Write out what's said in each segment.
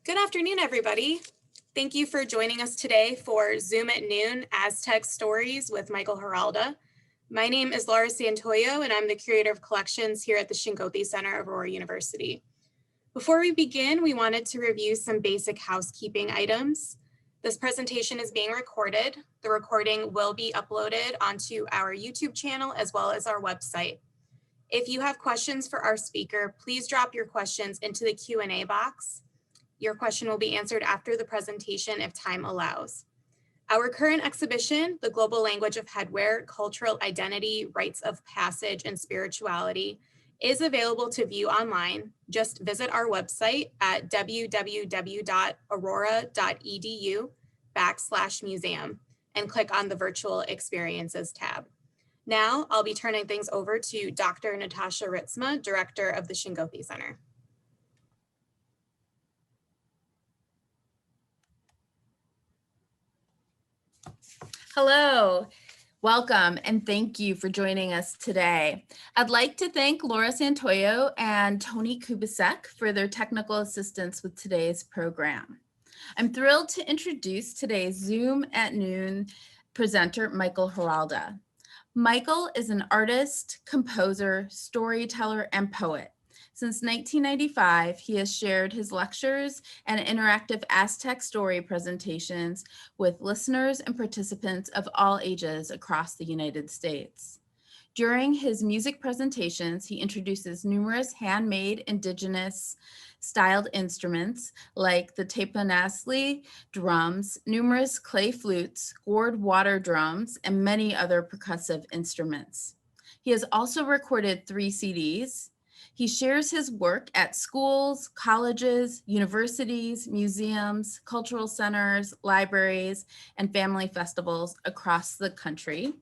Good afternoon, everybody. Thank you for joining us today for Zoom at Noon, Aztec Stories with Michael Heralda. My name is Laura Santoyo, and I'm the Curator of Collections here at the Shinkopi Center of Aurora University. Before we begin, we wanted to review some basic housekeeping items. This presentation is being recorded. The recording will be uploaded onto our YouTube channel as well as our website. If you have questions for our speaker, please drop your questions into the Q&A box. Your question will be answered after the presentation if time allows. Our current exhibition, The Global Language of Headwear, Cultural Identity, Rites of Passage, and Spirituality, is available to view online. Just visit our website at www.aurora.edu/museum and click on the Virtual Experiences tab. Now, I'll be turning things over to Dr. Natasha Ritzma, Director of the Shinkopi Center. Hello, welcome, and thank you for joining us today. I'd like to thank Laura Santoyo and Tony Kubasek for their technical assistance with today's program. I'm thrilled to introduce today's Zoom at Noon presenter, Michael Heralda. Michael is an artist, composer, storyteller, and poet. Since 1995, he has shared his lectures and interactive Aztec story presentations with listeners and participants of all ages across the United States. During his music presentations, he introduces numerous handmade indigenous styled instruments like the Teponazkli drums, numerous clay flutes, gourd water drums, and many other percussive instruments. He has also recorded 3 CDs. He shares his work at schools, colleges, universities, museums, cultural centers, libraries, and family festivals across the country.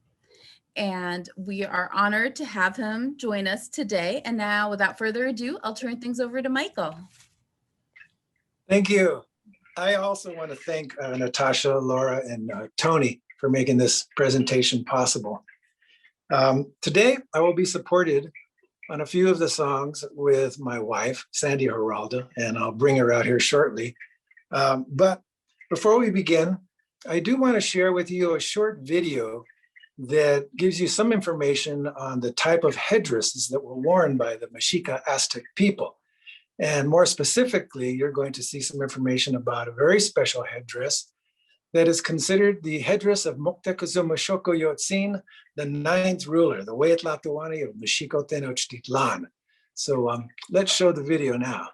And we are honored to have him join us today. And now, without further ado, I'll turn things over to Michael. Thank you. I also want to thank Natasha, Laura, and Tony for making this presentation possible. Today, I will be supported on a few of the songs with my wife, Sandy Heralda, and I'll bring her out here shortly. But before we begin, I do want to share with you a short video that gives you some information on the type of headdresses that were worn by the Mexica Aztec people. And more specifically, you're going to see some information about a very special headdress that is considered the headdress of Motecuhzoma Zocoyotzin, the 9th ruler, the Hueyatlatawani of Mexico Tenochtitlan. So let's show the video now.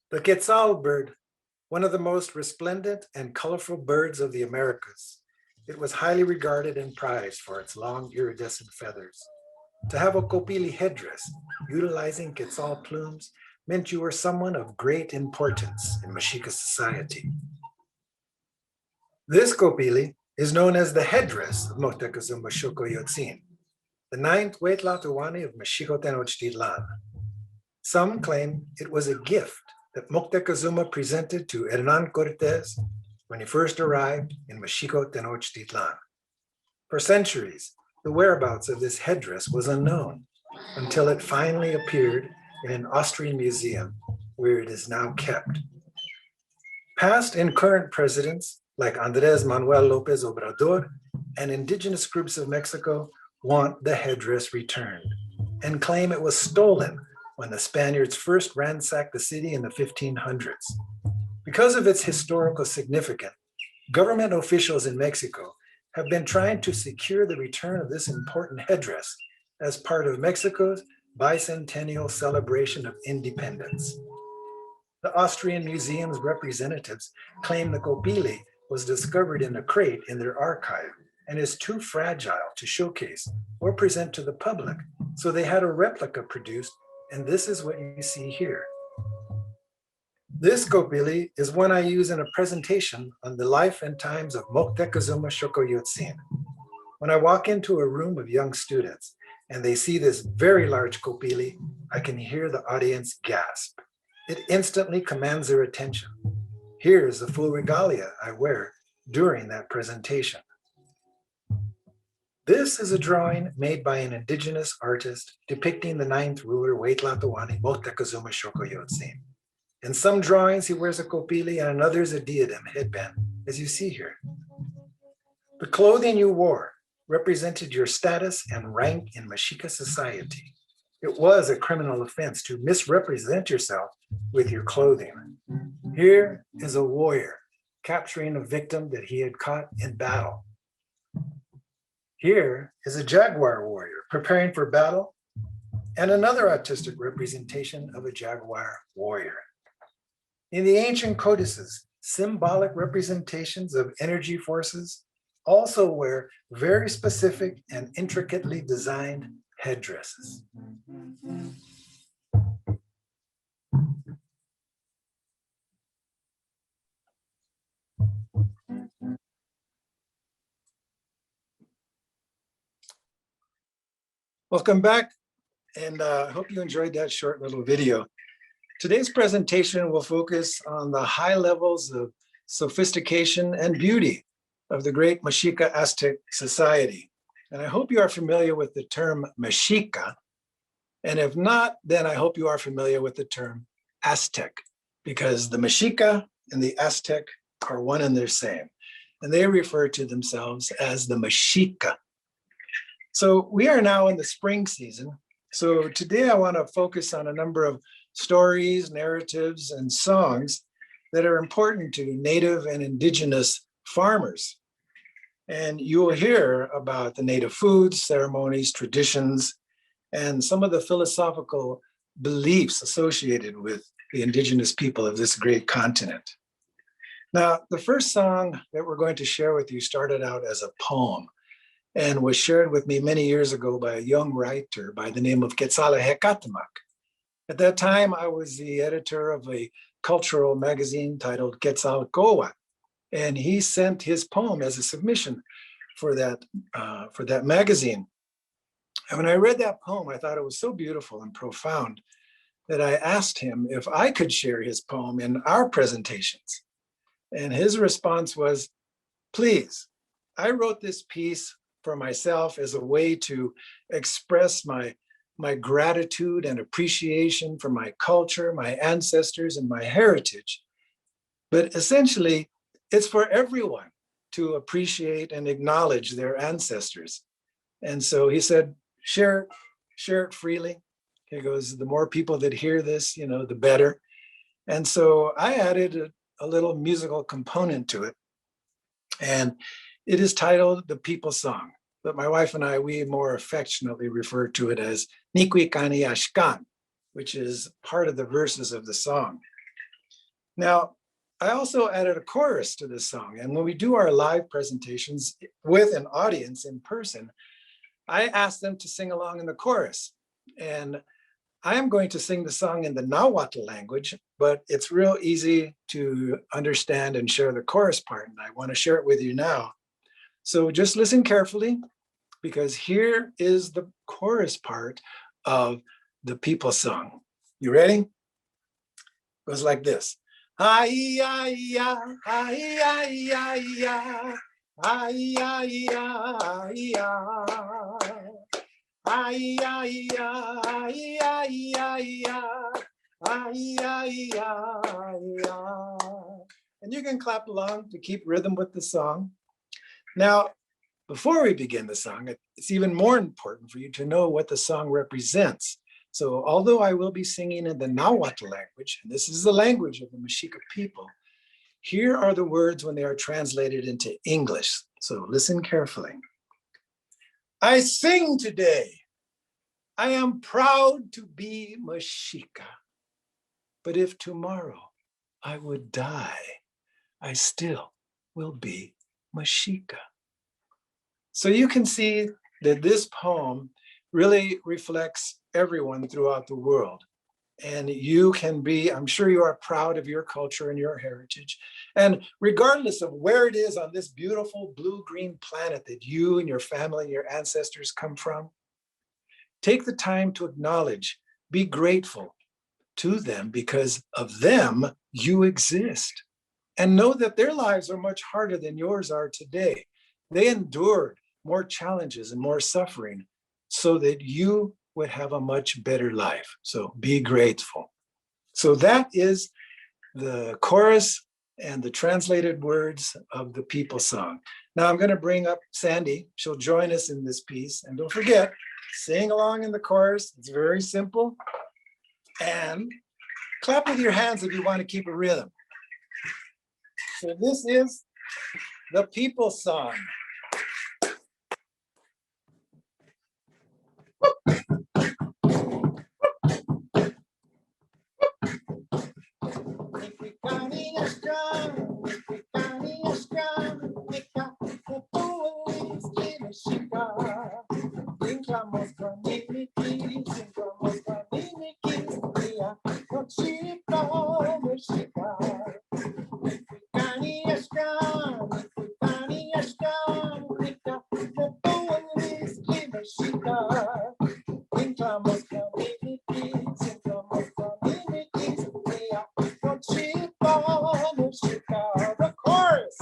The Quetzal bird, one of the most resplendent and colorful birds of the Americas. It was highly regarded and prized for its long iridescent feathers. To have a Kopilli headdress utilizing Quetzal plumes meant you were someone of great importance in Mexica society. This Kopilli is known as the headdress of Motecuhzoma Zocoyotzin, the 9th Hueyatlatawani of Mexico Tenochtitlan. Some claim it was a gift that Moctezuma presented to Hernan Cortes when he first arrived in Mexico Tenochtitlan. For centuries, the whereabouts of this headdress was unknown until it finally appeared in an Austrian museum where it is now kept. Past and current presidents like Andrés Manuel López Obrador and indigenous groups of Mexico want the headdress returned and claim it was stolen when the Spaniards first ransacked the city in the 1500s. Because of its historical significance, government officials in Mexico have been trying to secure the return of this important headdress as part of Mexico's bicentennial celebration of independence. The Austrian Museum's representatives claim the Kopilli was discovered in a crate in their archive and is too fragile to showcase or present to the public, so they had a replica produced, and this is what you see here. This Kopilli is one I use in a presentation on the life and times of Motecuhzoma Zocoyotzin. When I walk into a room of young students and they see this very large kopilli, I can hear the audience gasp. It instantly commands their attention. Here is the full regalia I wear during that presentation. This is a drawing made by an indigenous artist depicting the ninth ruler, Huaytlahtowani Motecuhzoma Zocoyotzin. In some drawings, he wears a kopilli and in others a diadem headband, as you see here. The clothing you wore represented your status and rank in Mexica society. It was a criminal offense to misrepresent yourself with your clothing. Here is a warrior capturing a victim that he had caught in battle. Here is a Jaguar warrior preparing for battle and another artistic representation of a Jaguar warrior. In the ancient codices, symbolic representations of energy forces also wear very specific and intricately designed headdresses. Welcome back, and I hope you enjoyed that short little video. Today's presentation will focus on the high levels of sophistication and beauty of the great Mexica Aztec society. And I hope you are familiar with the term Mexica. And if not, then I hope you are familiar with the term Aztec, because the Mexica and the Aztec are one and the same. And they refer to themselves as the Mexica. So we are now in the spring season. So today I want to focus on a number of stories, narratives, and songs that are important to native and indigenous farmers. And you will hear about the native foods, ceremonies, traditions, and some of the philosophical beliefs associated with the indigenous people of this great continent. Now, the first song that we're going to share with you started out as a poem and was shared with me many years ago by a young writer by the name of Quetzaltecatemac. At that time, I was the editor of a cultural magazine titled Quetzalcoatl, and he sent his poem as a submission for that magazine. And when I read that poem, I thought it was so beautiful and profound that I asked him if I could share his poem in our presentations. And his response was, please. I wrote this piece for myself as a way to express my gratitude and appreciation for my culture, my ancestors, and my heritage. But essentially, it's for everyone to appreciate and acknowledge their ancestors. And so he said, share it freely. He goes, the more people that hear this, the better. And so I added a little musical component to it. And it is titled The People Song, but my wife and I, we more affectionately refer to it as Nikwi Ashkan, which is part of the verses of the song. Now, I also added a chorus to this song. And when we do our live presentations with an audience in person, I ask them to sing along in the chorus. And I am going to sing the song in the Nahuatl language, but it's real easy to understand and share the chorus part. And I want to share it with you now. So just listen carefully, because here is the chorus part of the people song. You ready? It goes like this. Ay, ay, ay, ay, ay, ay, ay, ay, ay, ay, ay, ay, ay, ay, ay, ay. And you can clap along to keep rhythm with the song. Now, before we begin the song, it's even more important for you to know what the song represents. So although I will be singing in the Nahuatl language, and this is the language of the Mexica people, here are the words when they are translated into English. So listen carefully. I sing today. I am proud to be Mexica. But if tomorrow I would die, I still will be Mexica. So you can see that this poem really reflects everyone throughout the world. And you can be, I'm sure you are proud of your culture and your heritage. And regardless of where it is on this beautiful blue-green planet that you and your family and your ancestors come from, take the time to acknowledge, be grateful to them, because of them, you exist. And know that their lives are much harder than yours are today. They endured more challenges and more suffering so that you would have a much better life. So be grateful. So that is the chorus and the translated words of the people song. Now I'm going to bring up Sandy. She'll join us in this piece. And don't forget, sing along in the chorus. It's very simple. And clap with your hands if you want to keep a rhythm. So this is the people song. The chorus.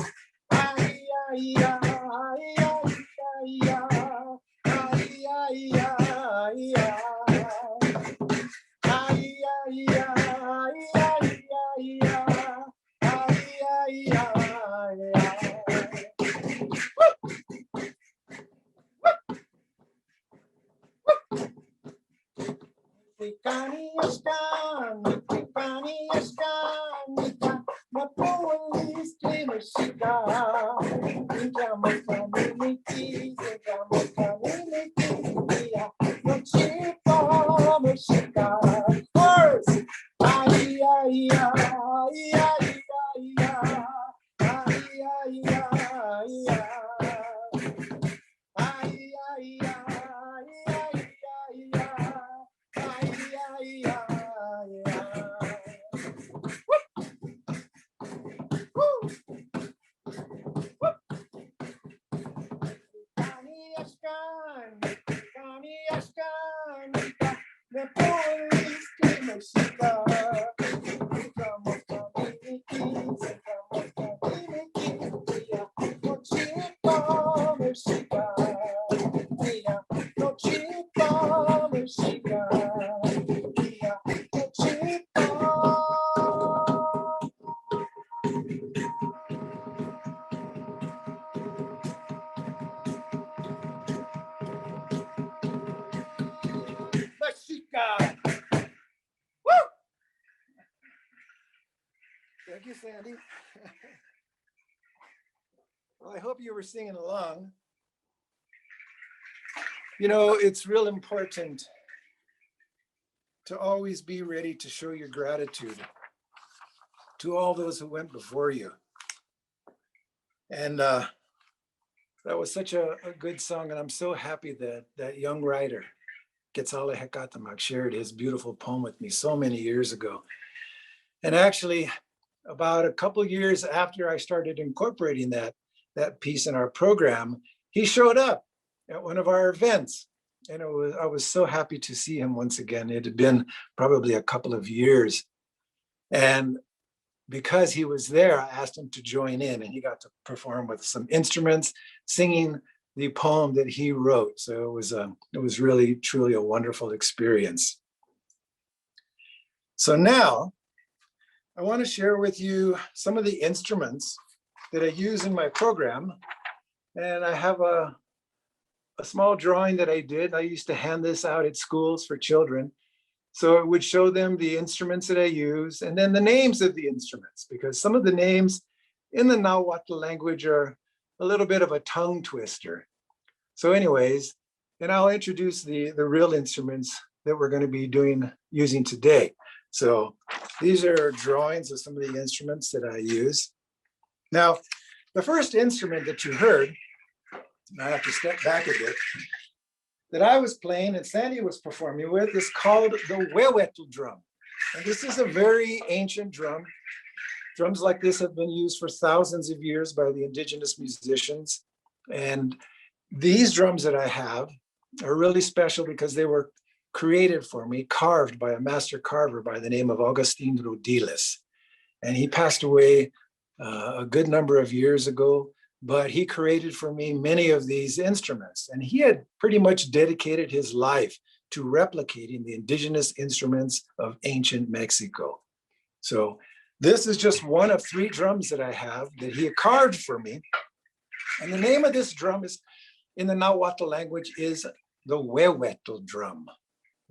Mexica. Woo! Thank you, Sandy. Well, I hope you were singing along. You know, it's real important to always be ready to show your gratitude to all those who went before you. And that was such a good song. And I'm so happy that that young writer, Quetzale Hecatamak, shared his beautiful poem with me so many years ago. And actually, about a couple of years after I started incorporating that piece in our program, he showed up at one of our events. And I was so happy to see him once again. It had been probably a couple of years. And because he was there, I asked him to join in, and he got to perform with some instruments, singing the poem that he wrote. So it was really, truly a wonderful experience. So now I want to share with you some of the instruments that I use in my program. And I have a small drawing that I did. I used to hand this out at schools for children. So it would show them the instruments that I use and then the names of the instruments, because some of the names in the Nahuatl language are a little bit of a tongue twister. So anyways, and I'll introduce the real instruments that we're going to be using today. So these are drawings of some of the instruments that I use. Now, the first instrument that you heard, and I have to step back a bit, that I was playing and Sandy was performing with is called the Huehuetl drum. And this is a very ancient drum. Drums like this have been used for thousands of years by the indigenous musicians. And these drums that I have are really special because they were created for me, carved by a master carver by the name of Agustin Rodiles. And he passed away a good number of years ago, but he created for me many of these instruments. And he had pretty much dedicated his life to replicating the indigenous instruments of ancient Mexico. So this is just one of 3 drums that I have that he carved for me. And the name of this drum is, in the Nahuatl language, is the Huehuetl drum.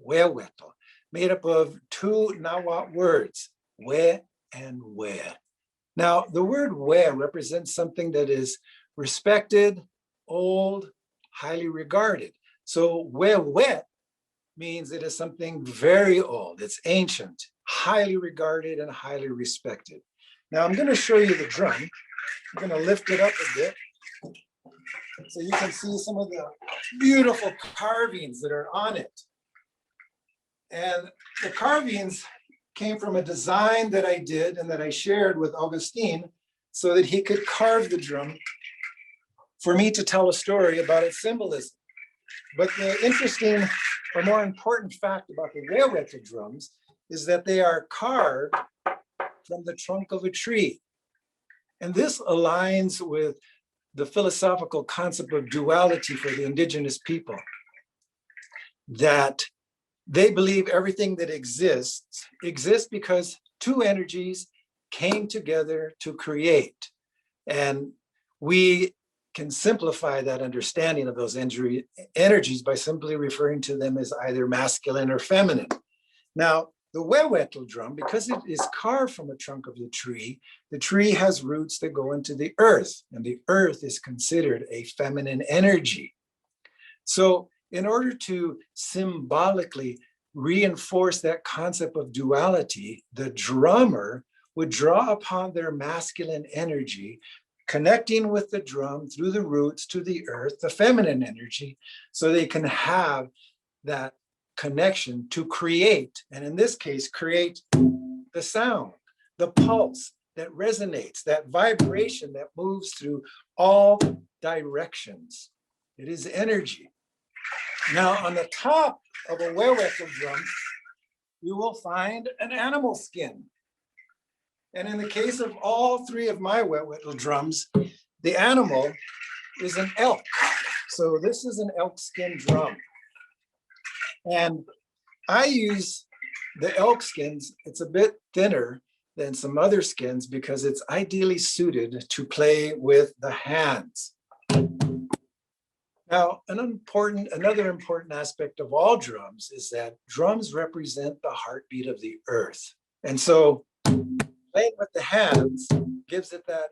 Huehuetl, made up of 2 Nahuatl words, hue and hue. Now, the word hue represents something that is respected, old, highly regarded. So hue means it is something very old, it's ancient, highly regarded and highly respected. Now I'm going to show you the drum. I'm going to lift it up a bit so you can see some of the beautiful carvings that are on it. And the carvings came from a design that I did and that I shared with Augustine so that he could carve the drum for me to tell a story about its symbolism. But the interesting or more important fact about the Huehuetl drums is that they are carved from the trunk of a tree. And this aligns with the philosophical concept of duality for the indigenous people, that they believe everything that exists because 2 energies came together to create. And we can simplify that understanding of those energies by simply referring to them as either masculine or feminine. Now, the Huehuetl drum, because it is carved from a trunk of the tree has roots that go into the earth, and the earth is considered a feminine energy. So in order to symbolically reinforce that concept of duality, the drummer would draw upon their masculine energy, connecting with the drum through the roots to the earth, the feminine energy, so they can have that connection to create, and in this case, create the sound, the pulse that resonates, that vibration that moves through all directions. It is energy. Now, on the top of a Huehuetl drum, you will find an animal skin. And in the case of all 3 of my Huehuetl drums, the animal is an elk. So this is an elk skin drum. And I use the elk skins. It's a bit thinner than some other skins because it's ideally suited to play with the hands. Now, another important aspect of all drums is that drums represent the heartbeat of the earth. And so playing with the hands gives it that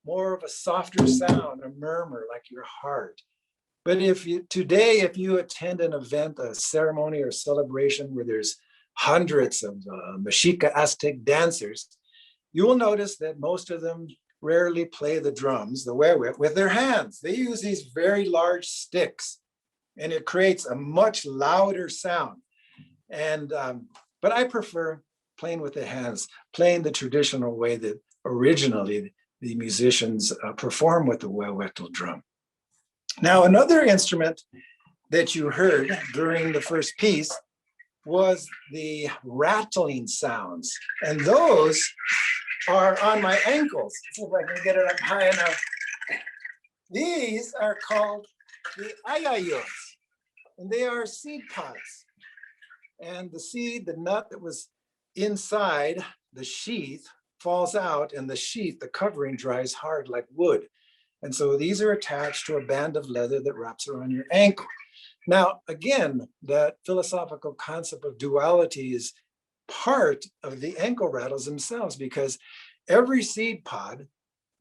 more of a softer sound, a murmur like your heart. But if you attend an event, a ceremony or celebration where there's hundreds of Mexica Aztec dancers, you will notice that most of them rarely play the drums, the huehuet, with their hands. They use these very large sticks, and it creates a much louder sound. And but I prefer playing with the hands, playing the traditional way that originally the musicians perform with the huehuetl drum. Now, another instrument that you heard during the first piece was the rattling sounds, and those are on my ankles. See if I can get it up high enough. These are called the Ayahuas, and they are seed pods. And the seed, the nut that was inside the sheath falls out, and the sheath, the covering, dries hard like wood. And so these are attached to a band of leather that wraps around your ankle. Now, again, that philosophical concept of duality is part of the ankle rattles themselves, because every seed pod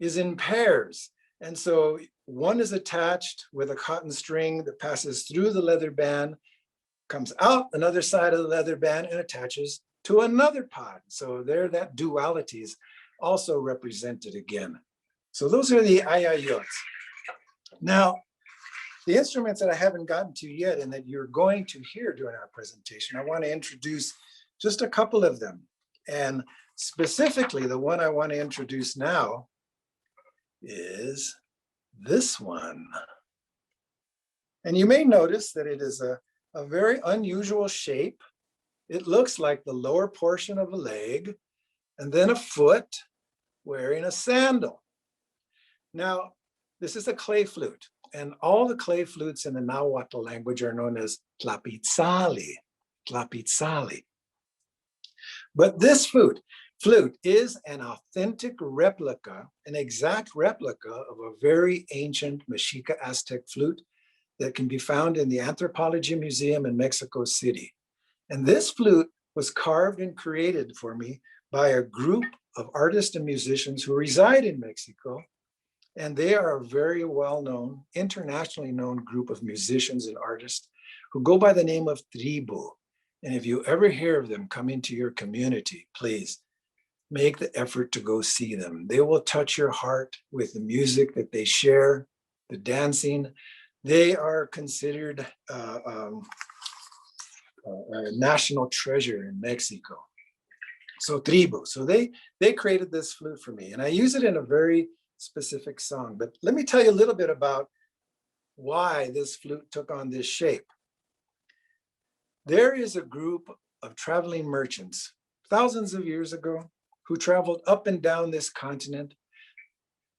is in pairs. And so one is attached with a cotton string that passes through the leather band, comes out another side of the leather band, and attaches to another pod. So there, that duality is also represented again. So those are the ayayots. Now, the instruments that I haven't gotten to yet and that you're going to hear during our presentation, I want to introduce just a couple of them. And specifically, the one I want to introduce now is this one. And you may notice that it is a very unusual shape. It looks like the lower portion of a leg and then a foot wearing a sandal. Now, this is a clay flute, and all the clay flutes in the Nahuatl language are known as tlapitzali. But this flute is an authentic replica, an exact replica of a very ancient Mexica Aztec flute that can be found in the Anthropology Museum in Mexico City. And this flute was carved and created for me by a group of artists and musicians who reside in Mexico. And they are a very well-known, internationally known group of musicians and artists who go by the name of Tribu. And if you ever hear of them come into your community, please make the effort to go see them. They will touch your heart with the music that they share, the dancing. They are considered a national treasure in Mexico. So Tribu. So they created this flute for me, and I use it in a very specific song. But let me tell you a little bit about why this flute took on this shape. There is a group of traveling merchants thousands of years ago who traveled up and down this continent.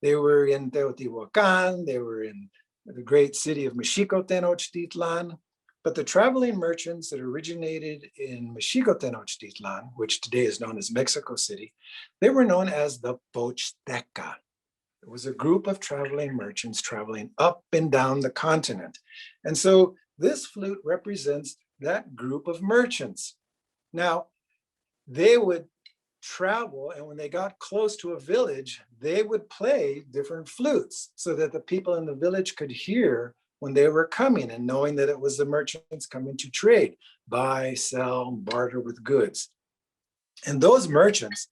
They were in Teotihuacan, they were in the great city of Mexico-Tenochtitlan, but the traveling merchants that originated in Mexico-Tenochtitlan, which today is known as Mexico City, they were known as the Pochteka. It was a group of traveling merchants traveling up and down the continent. And so this flute represents that group of merchants. Now, they would travel, and when they got close to a village, they would play different flutes so that the people in the village could hear when they were coming, and knowing that it was the merchants coming to trade, buy, sell, barter with goods. And those merchants,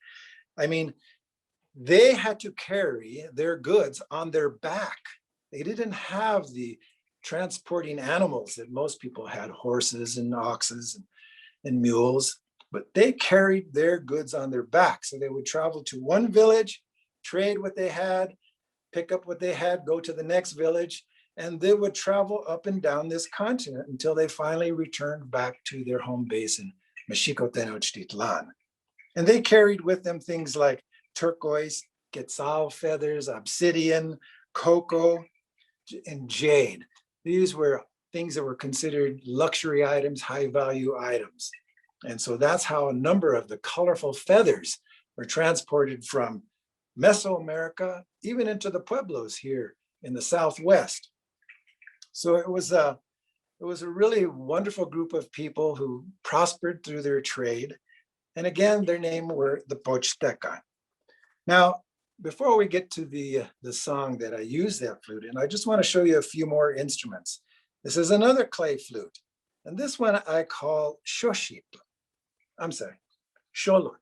I mean, they had to carry their goods on their back. They didn't have the transporting animals that most people had, horses and oxes and mules, but they carried their goods on their back. So they would travel to one village, trade what they had, pick up what they had, go to the next village, and they would travel up and down this continent until they finally returned back to their home base in Mexico-Tenochtitlan. And they carried with them things like turquoise, quetzal feathers, obsidian, cocoa, and jade. These were things that were considered luxury items, high value items. And so that's how a number of the colorful feathers were transported from Mesoamerica, even into the pueblos here in the Southwest. So it was a really wonderful group of people who prospered through their trade. And again, their name were the Pochteka. Now, before we get to the song that I use that flute in, I just want to show you a few more instruments. This is another clay flute, and this one I call Shoshito. I'm sorry, Xolotl.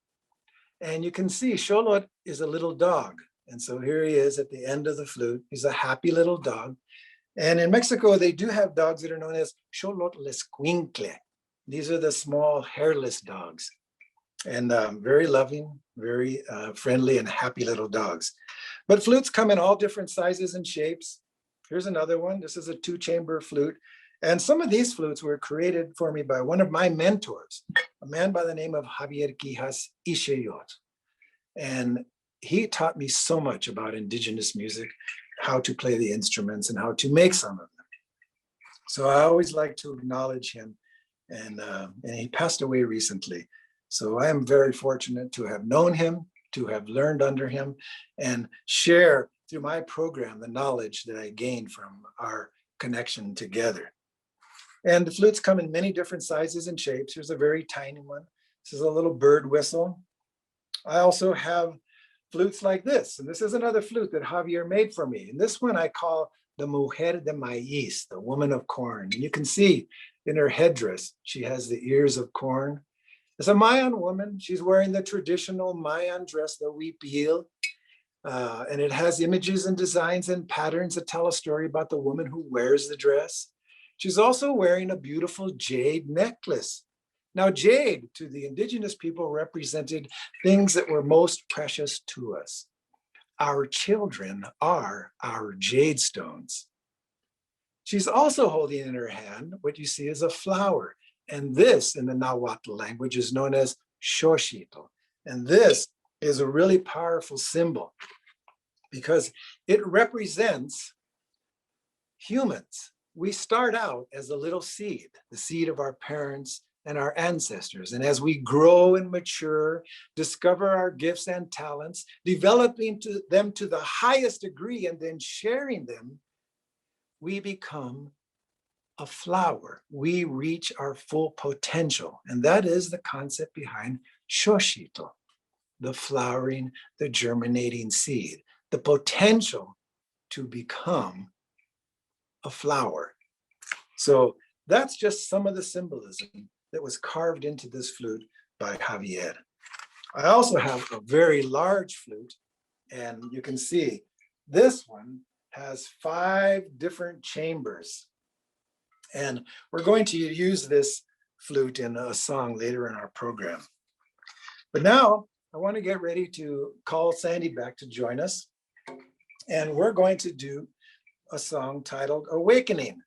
And you can see Xolotl is a little dog. And so here he is at the end of the flute. He's a happy little dog. And in Mexico, they do have dogs that are known as Xolotlescuincle. These are the small hairless dogs. And very loving, very friendly and happy little dogs. But flutes come in all different sizes and shapes. Here's another one. This is a 2-chamber flute. And some of these flutes were created for me by one of my mentors, a man by the name of Javier Quijas Ishayot. And he taught me so much about indigenous music, how to play the instruments and how to make some of them. So I always like to acknowledge him. And he passed away recently. So I am very fortunate to have known him, to have learned under him, and share through my program the knowledge that I gained from our connection together. And the flutes come in many different sizes and shapes. Here's a very tiny one. This is a little bird whistle. I also have flutes like this. And this is another flute that Javier made for me. And this one I call the Muhir de Mais, the woman of corn. And you can see in her headdress, she has the ears of corn. It's a Mayan woman. She's wearing the traditional Mayan dress, the huipil. And it has images and designs and patterns that tell a story about the woman who wears the dress. She's also wearing a beautiful jade necklace. Now, jade to the indigenous people represented things that were most precious to us. Our children are our jade stones. She's also holding in her hand what you see as a flower. And this, in the Nahuatl language, is known as Shoshito. And this is a really powerful symbol because it represents humans. We start out as a little seed, the seed of our parents and our ancestors. And as we grow and mature, discover our gifts and talents, developing them to the highest degree and then sharing them, we become a flower. We reach our full potential. And that is the concept behind Shoshito, the flowering, the germinating seed, the potential to become a flower. So that's just some of the symbolism that was carved into this flute by Javier. I also have a very large flute, and you can see this one has 5 different chambers. And we're going to use this flute in a song later in our program. But now I want to get ready to call Sandy back to join us. And we're going to do a song titled Awakening.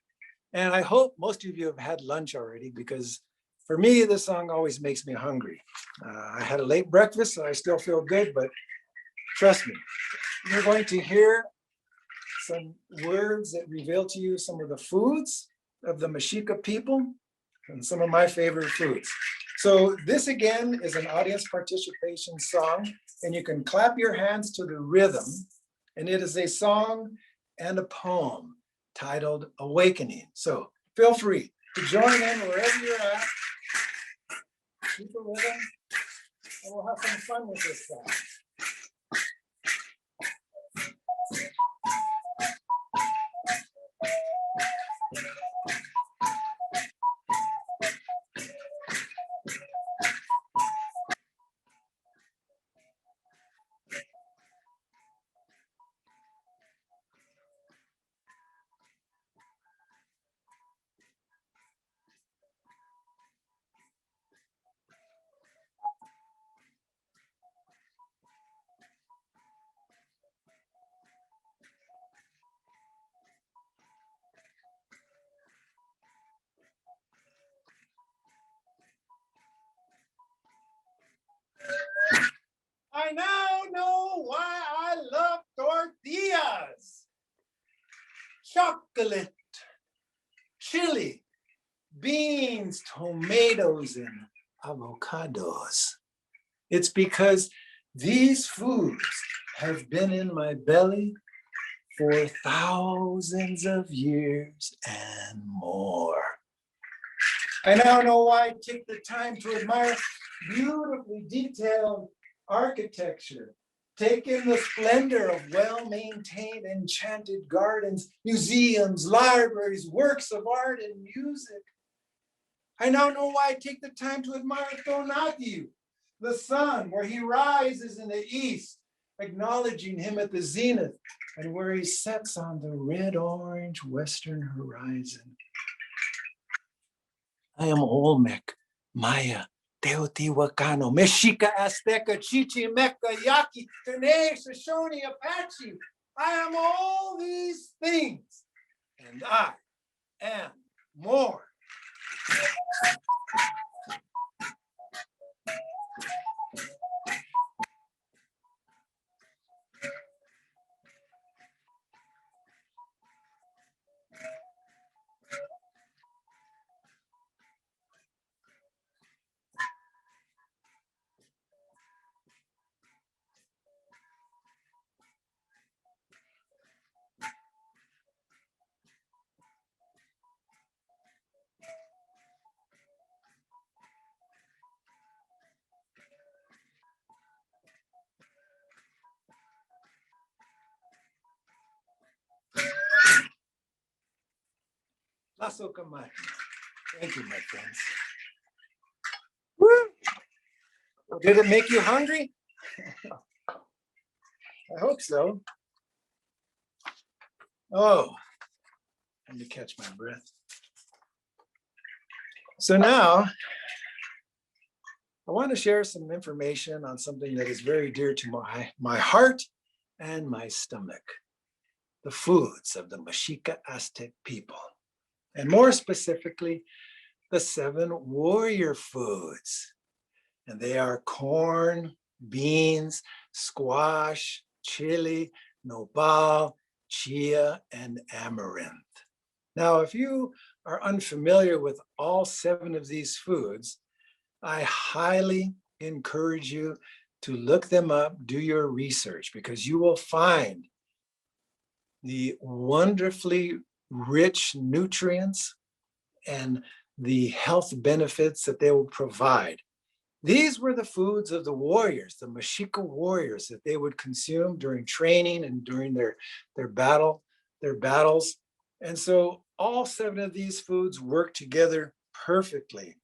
And I hope most of you have had lunch already, because for me, this song always makes me hungry. I had a late breakfast, so I still feel good, but trust me, you're going to hear some words that reveal to you some of the foods of the Mexica people and some of my favorite foods. So this again is an audience participation song, and you can clap your hands to the rhythm. And it is a song and a poem titled Awakening. So feel free to join in wherever you're at. Keep the rhythm, and we'll have some fun with this song. I now know why I love tortillas. Chocolate, chili, beans, tomatoes, and avocados. It's because these foods have been in my belly for thousands of years and more. I now know why I take the time to admire beautifully detailed architecture, take in the splendor of well-maintained enchanted gardens, museums, libraries, works of art, and music. I now know why I take the time to admire Tonatiuh, the sun, where he rises in the east, acknowledging him at the zenith, and where he sets on the red-orange western horizon. I am Olmec, Maya, Teotihuacano, Mexica, Azteca, Chichimeca, Yaqui, Tene, Shoshone, Apache. I am all these things, and I am more. Lasso Kamai. Thank you, my friends. Woo! Did it make you hungry? I hope so. Oh, let me catch my breath. So now I want to share some information on something that is very dear to my heart and my stomach, the foods of the Mexica Aztec people, and more specifically, the 7 warrior foods. And they are corn, beans, squash, chili, nopal, chia, and amaranth. Now, if you are unfamiliar with all 7 of these foods, I highly encourage you to look them up, do your research, because you will find the wonderfully rich nutrients and the health benefits that they will provide. These were the foods of the warriors, the Mexica warriors, that they would consume during training and during their battles. And so all 7 of these foods work together perfectly.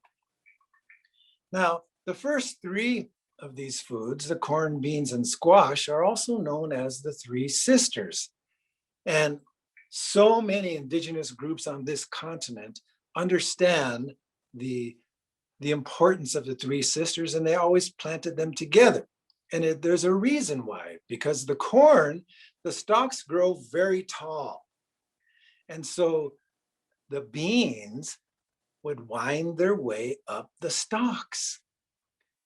Now, the first 3 of these foods, the corn, beans, and squash, are also known as the 3 sisters. And so many indigenous groups on this continent understand the importance of the 3 sisters, and they always planted them together. And there's a reason why, because the corn, the stalks grow very tall. And so the beans would wind their way up the stalks.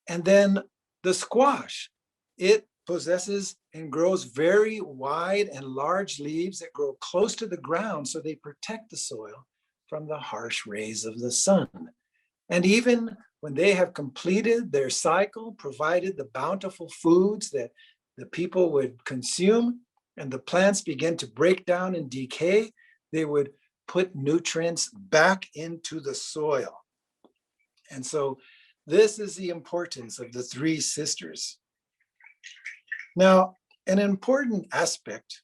And then the squash, it possesses and grows very wide and large leaves that grow close to the ground, so they protect the soil from the harsh rays of the sun. And even when they have completed their cycle, provided the bountiful foods that the people would consume, and the plants begin to break down and decay, they would put nutrients back into the soil. And so this is the importance of the 3 sisters. Now, an important aspect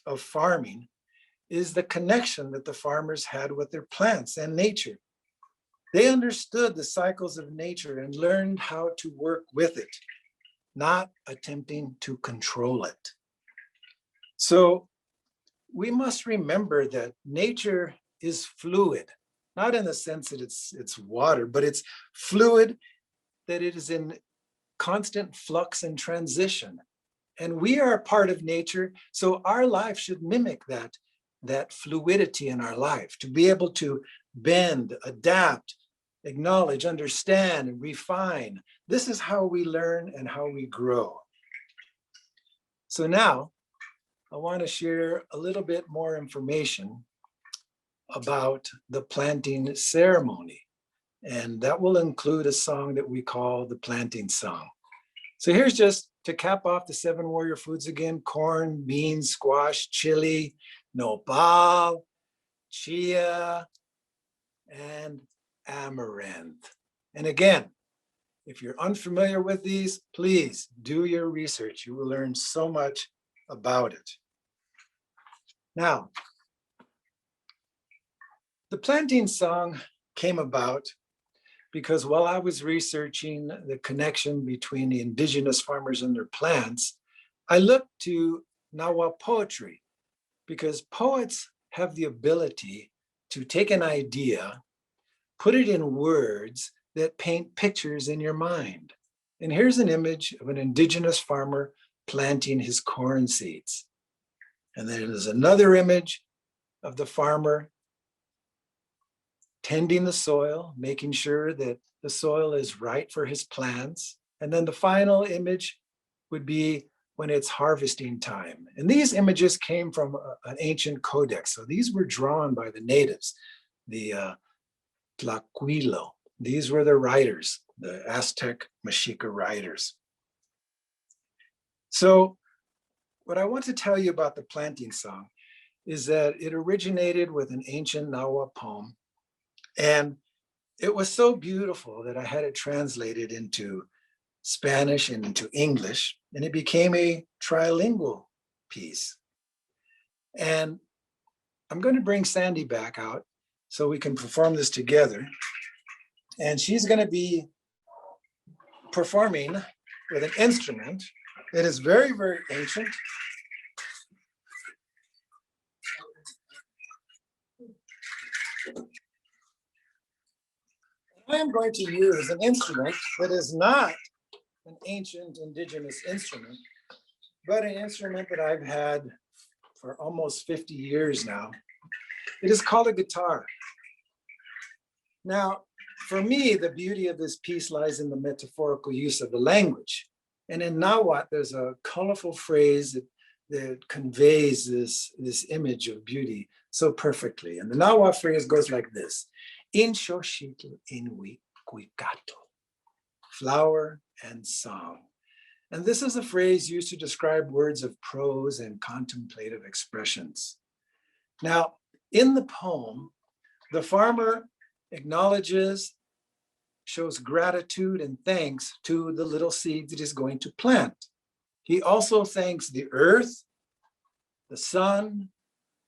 of farming is the connection that the farmers had with their plants and nature. They understood the cycles of nature and learned how to work with it, not attempting to control it. So we must remember that nature is fluid, not in the sense that it's water, but it's fluid, that it is in constant flux and transition. And we are a part of nature, so our life should mimic that fluidity in our life, to be able to bend, adapt, acknowledge, understand, and refine. This is how we learn and how we grow. So now, I want to share a little bit more information about the planting ceremony. And that will include a song that we call the planting song. So here's just to cap off the 7 warrior foods again: corn, beans, squash, chili, nopal, chia, and amaranth. And again, if you're unfamiliar with these, please do your research. You will learn so much about it. Now, the planting song came about because while I was researching the connection between the indigenous farmers and their plants, I looked to Nahuatl poetry, because poets have the ability to take an idea, put it in words that paint pictures in your mind. And here's an image of an indigenous farmer planting his corn seeds. And then there's another image of the farmer tending the soil, making sure that the soil is right for his plants. And then the final image would be when it's harvesting time. And these images came from an ancient codex. So these were drawn by the natives, the Tlaquilo. These were the writers, the Aztec Mexica writers. So what I want to tell you about the planting song is that it originated with an ancient Nahuatl poem. And it was so beautiful that I had it translated into Spanish and into English, and it became a trilingual piece. And I'm going to bring Sandy back out so we can perform this together. And she's going to be performing with an instrument that is very, very ancient. I'm going to use an instrument that is not an ancient indigenous instrument, but an instrument that I've had for almost 50 years now. It is called a guitar. Now, for me, the beauty of this piece lies in the metaphorical use of the language. And in Nahuatl, there's a colorful phrase that conveys this image of beauty so perfectly. And the Nahuatl phrase goes like this: In Shoshito, in Huicato, flower and song. And this is a phrase used to describe words of prose and contemplative expressions. Now, in the poem, the farmer acknowledges, shows gratitude and thanks to the little seeds that he's going to plant. He also thanks the earth, the sun,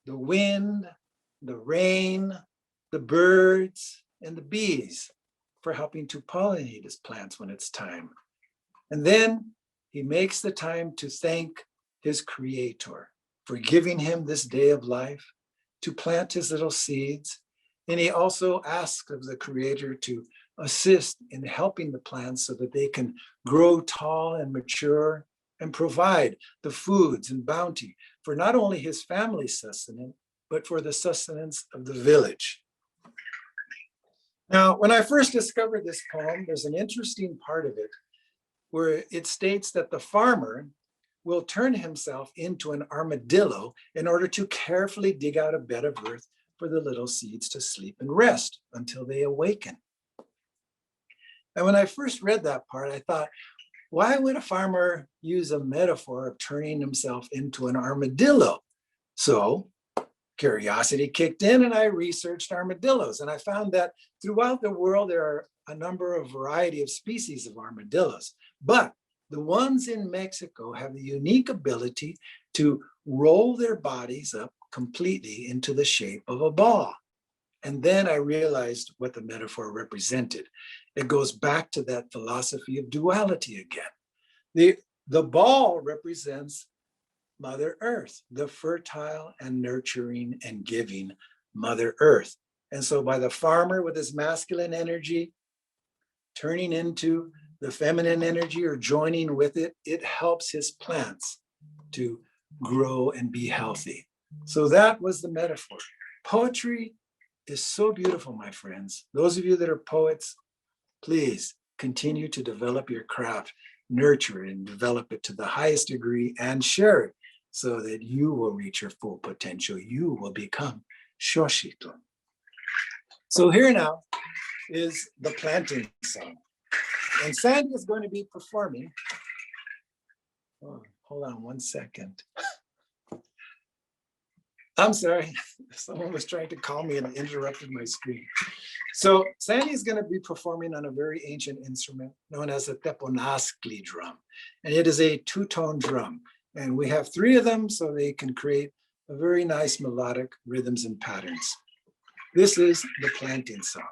the wind, the rain, the birds, and the bees for helping to pollinate his plants when it's time. And then he makes the time to thank his creator for giving him this day of life, to plant his little seeds. And he also asks of the creator to assist in helping the plants so that they can grow tall and mature and provide the foods and bounty for not only his family's sustenance, but for the sustenance of the village. Now, when I first discovered this poem, there's an interesting part of it where it states that the farmer will turn himself into an armadillo in order to carefully dig out a bed of earth for the little seeds to sleep and rest until they awaken. And when I first read that part, I thought, why would a farmer use a metaphor of turning himself into an armadillo? So curiosity kicked in and I researched armadillos. And I found that throughout the world, there are a number of variety of species of armadillos. But the ones in Mexico have the unique ability to roll their bodies up completely into the shape of a ball. And then I realized what the metaphor represented. It goes back to that philosophy of duality again. The ball represents Mother Earth, the fertile and nurturing and giving Mother Earth. And so by the farmer with his masculine energy turning into the feminine energy or joining with it, it helps his plants to grow and be healthy. So that was the metaphor. Poetry is so beautiful, my friends. Those of you that are poets, please continue to develop your craft, nurture it and develop it to the highest degree and share it so that you will reach your full potential. You will become Shoshito. So here now is the planting song. And Sandy is going to be performing. Oh, hold on one second. I'm sorry, someone was trying to call me and interrupted my screen. So Sandy is going to be performing on a very ancient instrument known as a Teponazkli drum. And it is a two-tone drum. And we have three of them so they can create a very nice melodic rhythms and patterns. This is the planting song.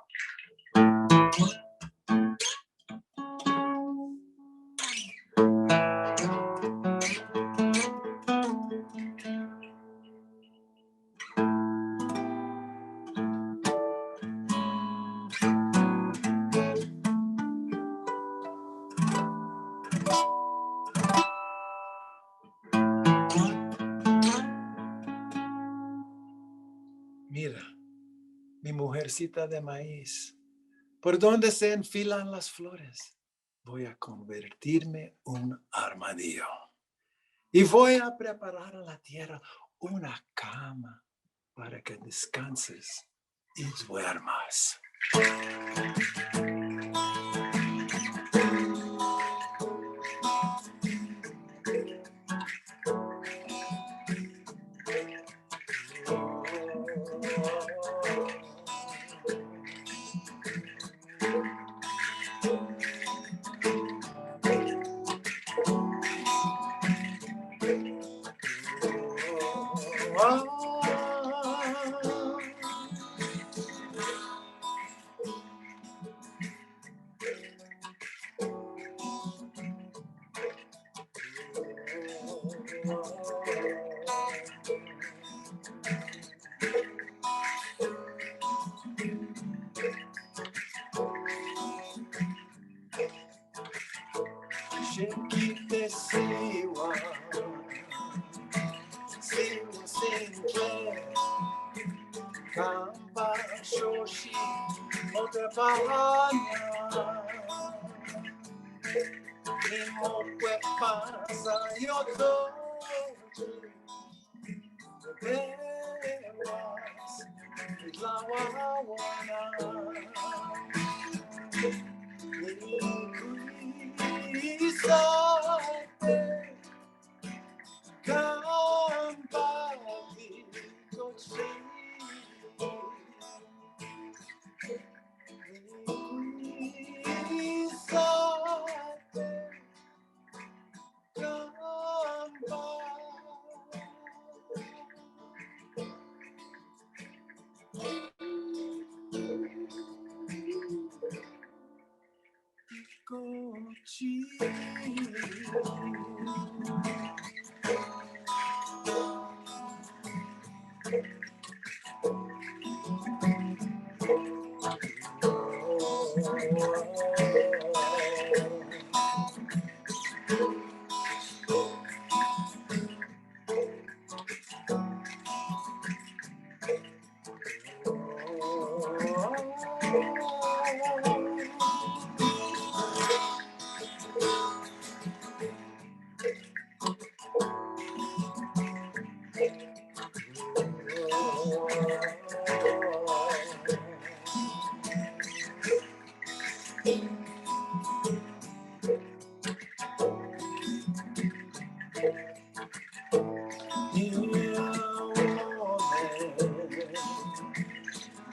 Mira, mi mujercita de maíz, por donde se enfilan las flores, voy a convertirme un armadillo. Y voy a preparar a la tierra una cama para que descanses y duermas. Kamba Shoshito Tepanya Motecuhzoma Zocoyotzin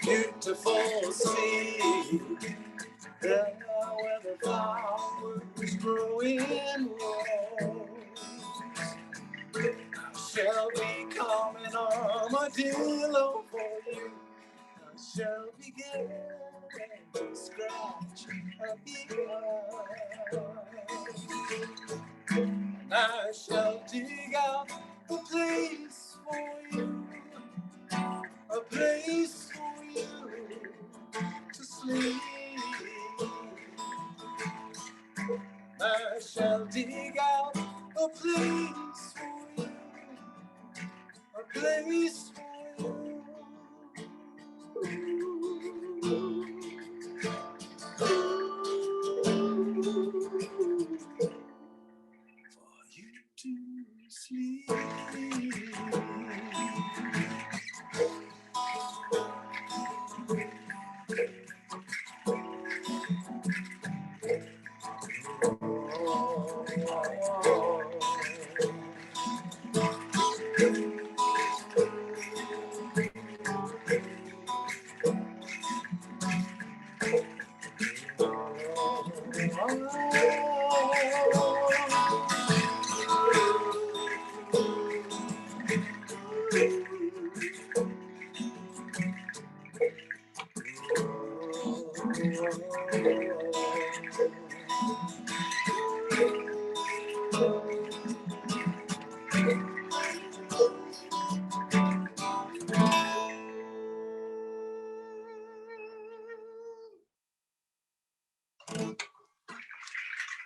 Beautiful sea, there where the flowers grow in rows. I shall become an armadillo for you. I shall begin to scratch at the earth. And I shall dig out a place for you, a place for you to sleep. I shall dig out a place for you, a place for you. For you to sleep.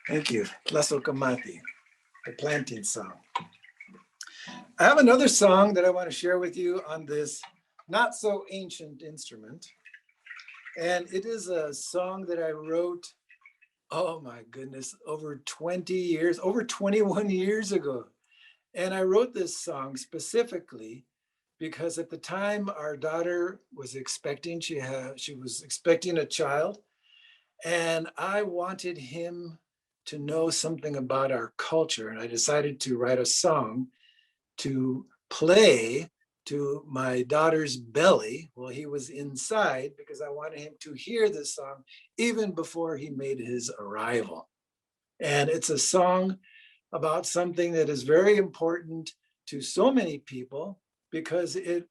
Thank you. Tlasokamati, the planting song. I have another song that I want to share with you on this not so ancient instrument. And it is a song that I wrote, oh my goodness, over 20 years, over 21 years ago. And I wrote this song specifically because at the time our daughter was expecting, she was expecting a child. And I wanted him to know something about our culture. And I decided to write a song to play to my daughter's belly while he was inside, because I wanted him to hear this song even before he made his arrival. And it's a song about something that is very important to so many people, because it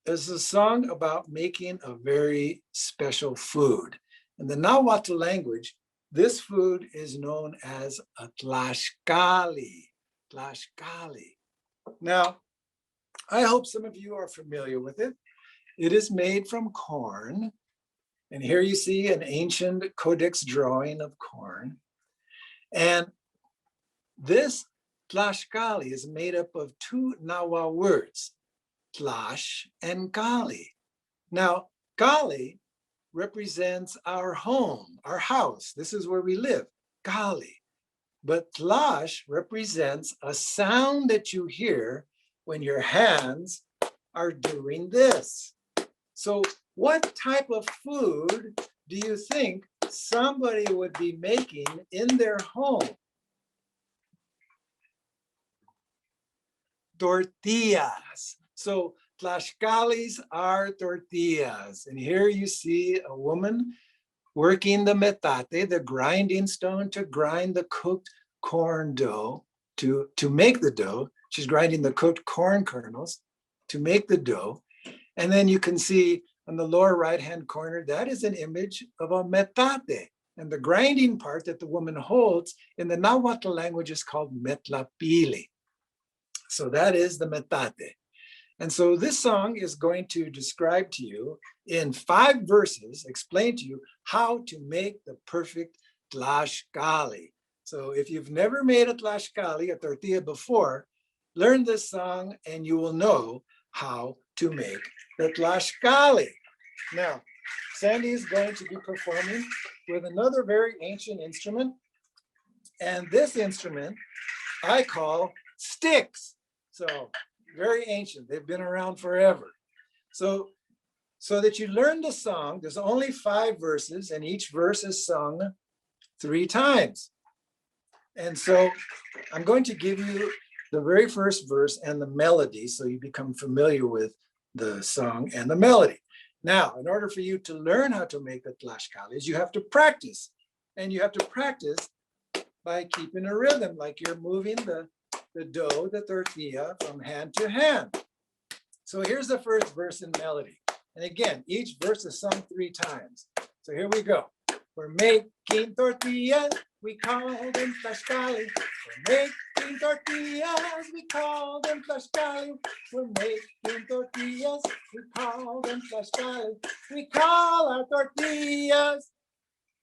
is a song about making a very special food. In the Nahuatl language, this food is known as a tlaxcali. Tlaxcali. Now, I hope some of you are familiar with it. It is made from corn. And here you see an ancient codex drawing of corn. And this tlaxcali is made up of two Nahuatl words, tlax and cali. Now, Kali represents our home, our house. This is where we live, Kali. But Tlash represents a sound that you hear when your hands are doing this. So what type of food do you think somebody would be making in their home? Tortillas. So Tlaxcalis are tortillas. And here you see a woman working the metate, the grinding stone to grind the cooked corn dough, to make the dough. She's grinding the cooked corn kernels to make the dough. And then you can see on the lower right-hand corner, that is an image of a metate. And the grinding part that the woman holds in the Nahuatl language is called metlapili. So that is the metate. And so this song is going to describe to you in 5 verses, explain to you how to make the perfect tlaxcali. So if you've never made a tlaxcali, a tortilla before, learn this song and you will know how to make the tlaxcali. Now, Sandy is going to be performing with another very ancient instrument. And this instrument I call sticks. So very ancient, they've been around forever. So that you learn the song, there's only 5 verses and each verse is sung 3 times. And so I'm going to give you the very first verse and the melody so you become familiar with the song and the melody. Now, in order for you to learn how to make the tlaxcalis, you have to practice. And you have to practice by keeping a rhythm, like you're moving the dough, the tortilla, from hand to hand. So here's the first verse and melody. And again, each verse is sung 3 times. So here we go. We're making tortillas, we call them tlaxcali. We're making tortillas, we call them tlaxcali. We're making tortillas, we call them tlaxcali. We call our tortillas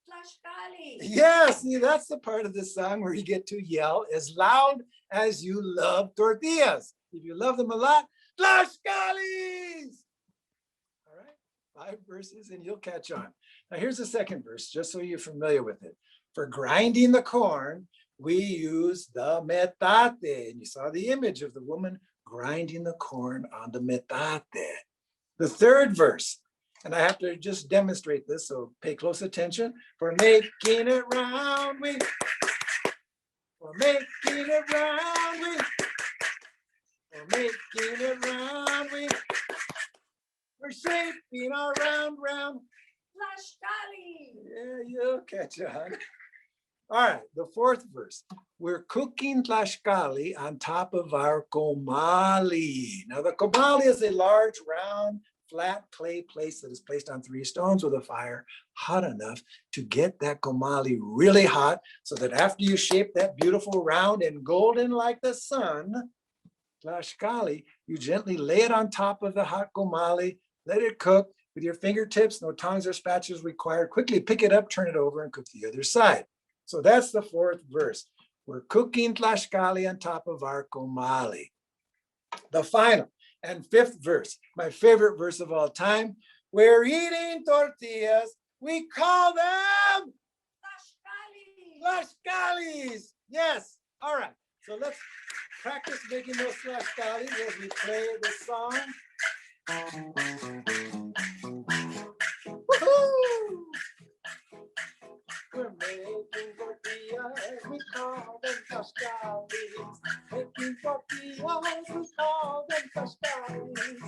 tlaxcali. Yeah, see, that's the part of the song where you get to yell as loud as you love tortillas. If you love them a lot, tlaxcalis. All right, 5 verses and you'll catch on. Now here's the second verse, just so you're familiar with it. For grinding the corn, we use the metate. And you saw the image of the woman grinding the corn on the metate. The third verse, and I have to just demonstrate this, so pay close attention. For making it round, we're making it round, we're making it round, we're shaping our round. Tlaxcali. Yeah, you'll catch on. All right, the 4th verse. We're cooking tlaxcali on top of our comali. Now the comali is a large, round, flat clay place that is placed on 3 stones with a fire hot enough to get that comali really hot, so that after you shape that beautiful round and golden like the sun, tlaxcali, you gently lay it on top of the hot comali, let it cook with your fingertips, no tongs or spatulas required. Quickly pick it up, turn it over, and cook the other side. So that's the 4th verse. We're cooking tlaxcali on top of our comali. The final and 5th verse, my favorite verse of all time. We're eating tortillas. We call them tlaxcalis. Yes. All right. So let's practice making those tlaxcalis as we play the song. Woohoo! We're making tortillas, we call them tlaxcalis. Making tortillas, we call them tlaxcalis.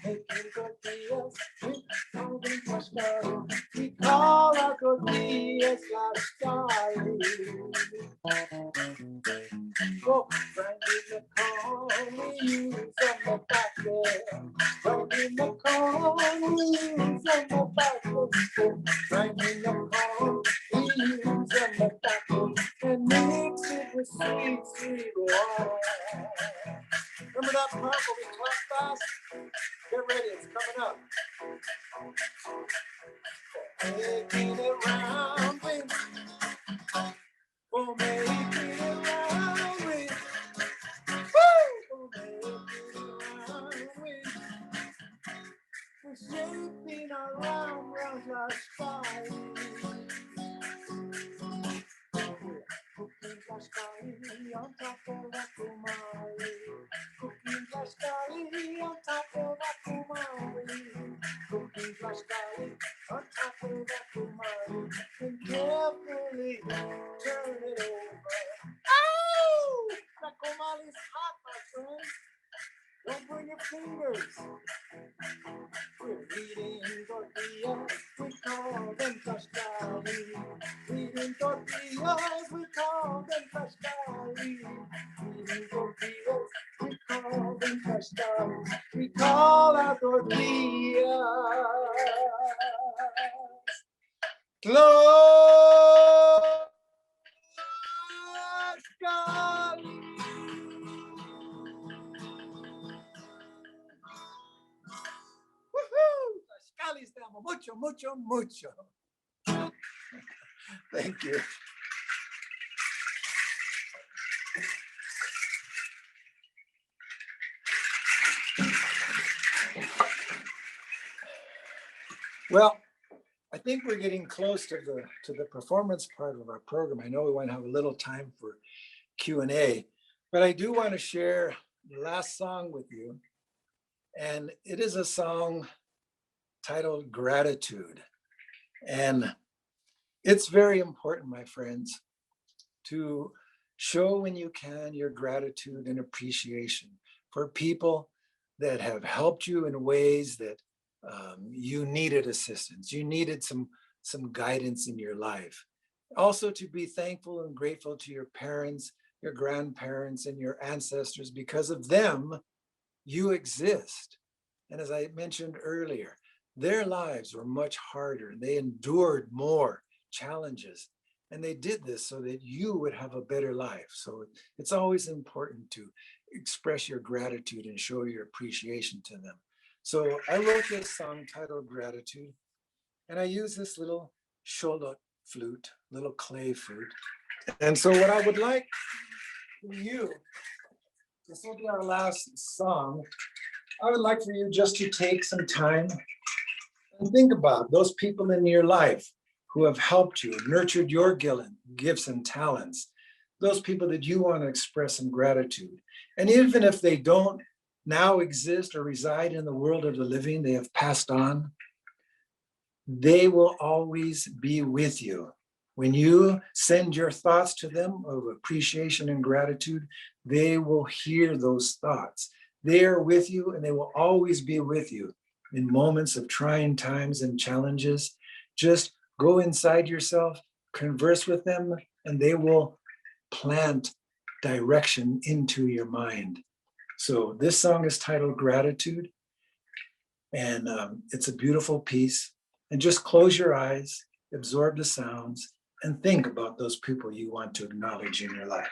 Making tortillas, we call them tlaxcalis. We call our tortillas tlaxcalis. Oh, grinding the corn, we use a metate. Grinding the corn, we use a metate. Grinding the corn, we use a metate. And mix it with sweet, sweet wine. Remember that part where we clap fast? Get ready, it's coming up. Making it round with, oh, making it round with, woo! Oh, making it round with, we're shaping camina round la sky. Cooking Tlaxcali on top of a kumari. Cooking Tlaxcali on top of a kumari. Cooking Tlaxcali on top of a kumari. And carefully turn it over. Oh! The kumari's hot, my friends. Don't burn your fingers. We're eating tortillas, we call them Tlaxcali. Eating tortillas, we call them Tlaxcali. Eating tortillas, we call them Tlaxcali. We call our tortillas Tlaxcali. Woohoo! Tlaxcalis te amo mucho, mucho, mucho. Thank you. Well, I think we're getting close to the performance part of our program. I know we want to have a little time for Q&A, but I do want to share the last song with you. And it is a song titled Gratitude. And it's very important, my friends, to show when you can your gratitude and appreciation for people that have helped you in ways that you needed assistance, you needed some guidance in your life. Also to be thankful and grateful to your parents, your grandparents, and your ancestors. Because of them, you exist. And as I mentioned earlier, their lives were much harder. They endured more challenges. And they did this so that you would have a better life. So it's always important to express your gratitude and show your appreciation to them. So I wrote this song titled Gratitude, and I use this little sholot flute, little clay flute. And so what I would like for you, this will be our last song, I would like for you just to take some time and think about those people in your life who have helped you, nurtured your gifts and talents, those people that you want to express some gratitude. And even if they don't now exist or reside in the world of the living, they have passed on, they will always be with you. When you send your thoughts to them of appreciation and gratitude, they will hear those thoughts. They are with you and they will always be with you in moments of trying times and challenges. Just go inside yourself, converse with them, and they will plant direction into your mind. So this song is titled Gratitude, and it's a beautiful piece. And just close your eyes, absorb the sounds, and think about those people you want to acknowledge in your life.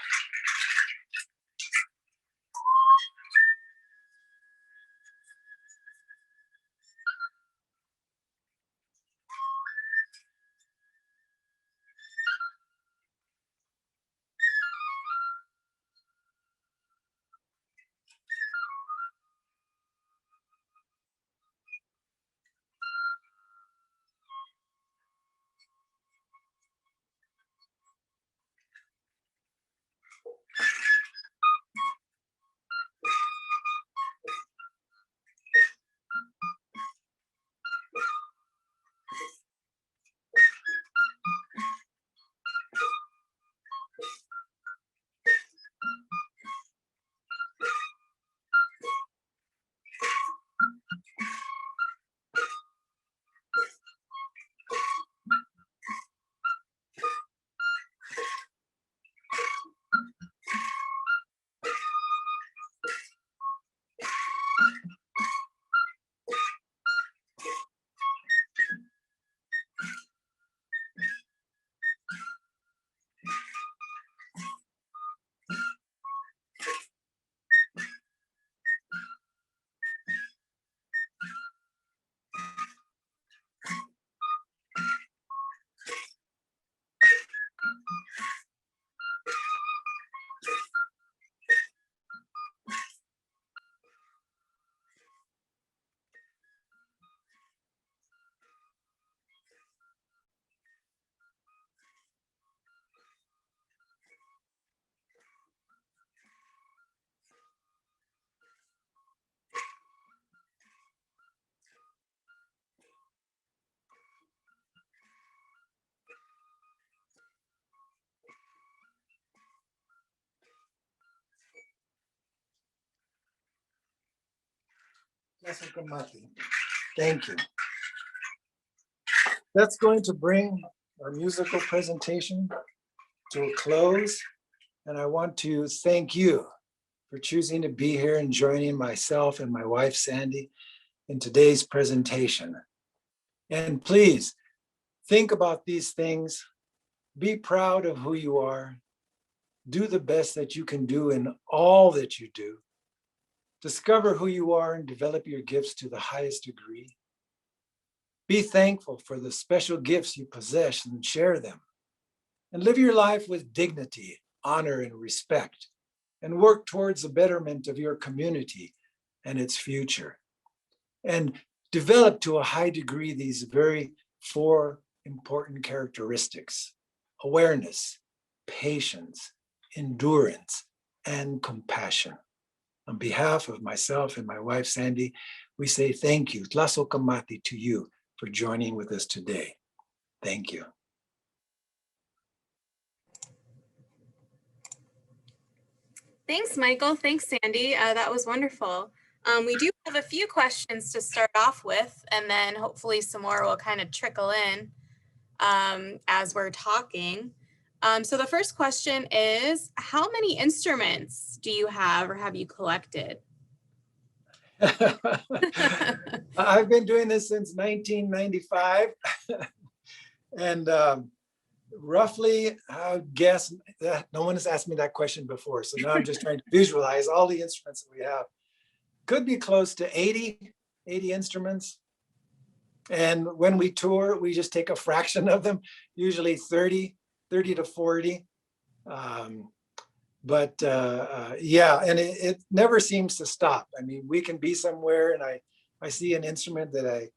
Thank you. That's going to bring our musical presentation to a close. And I want to thank you for choosing to be here and joining myself and my wife, Sandy, in today's presentation. And please think about these things. Be proud of who you are. Do the best that you can do in all that you do. Discover who you are and develop your gifts to the highest degree. Be thankful for the special gifts you possess and share them. And live your life with dignity, honor, and respect, and work towards the betterment of your community and its future. And develop to a high degree these very four important characteristics: awareness, patience, endurance, and compassion. On behalf of myself and my wife, Sandy, we say thank you, Tlasokamati, to you for joining with us today. Thank you. Thanks, Michael. Thanks, Sandy. That was wonderful. We do have a few questions to start off with, and then hopefully some more will kind of trickle in as we're talking. So the first question is, how many instruments do you have or have you collected? I've been doing this since 1995. And roughly, I would guess that no one has asked me that question before. So now I'm just trying to visualize all the instruments that we have. Could be close to 80 instruments. And when we tour, we just take a fraction of them, usually 30 to 40. Yeah, and it never seems to stop. I mean, we can be somewhere and I see an instrument that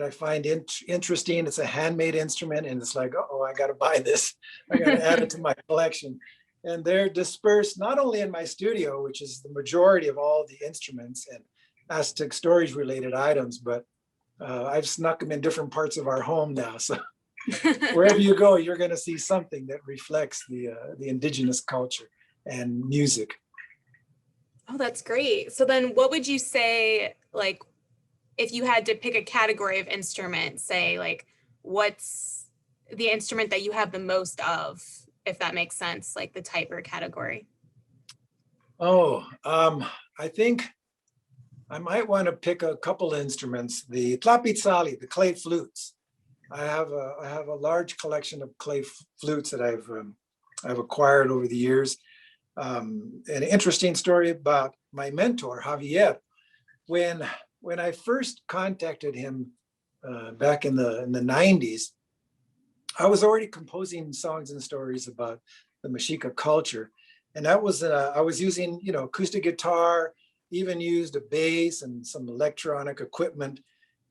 I find interesting. It's a handmade instrument and it's like, oh, I got to buy this. I got to add it to my collection. And they're dispersed not only in my studio, which is the majority of all the instruments and Aztec Stories related items, but I've snuck them in different parts of our home now. So wherever you go, you're going to see something that reflects the indigenous culture and music. Oh, that's great. So then what would you say, like, if you had to pick a category of instrument, say, like, what's the instrument that you have the most of, if that makes sense, like the type or category? Oh, I think I might want to pick a couple instruments. The tlapizali, the clay flutes. I have a large collection of clay flutes that I've acquired over the years. An interesting story about my mentor, Javier. When I first contacted him back in the 90s, I was already composing songs and stories about the Mexica culture. And that was, I was using, acoustic guitar, even used a bass and some electronic equipment.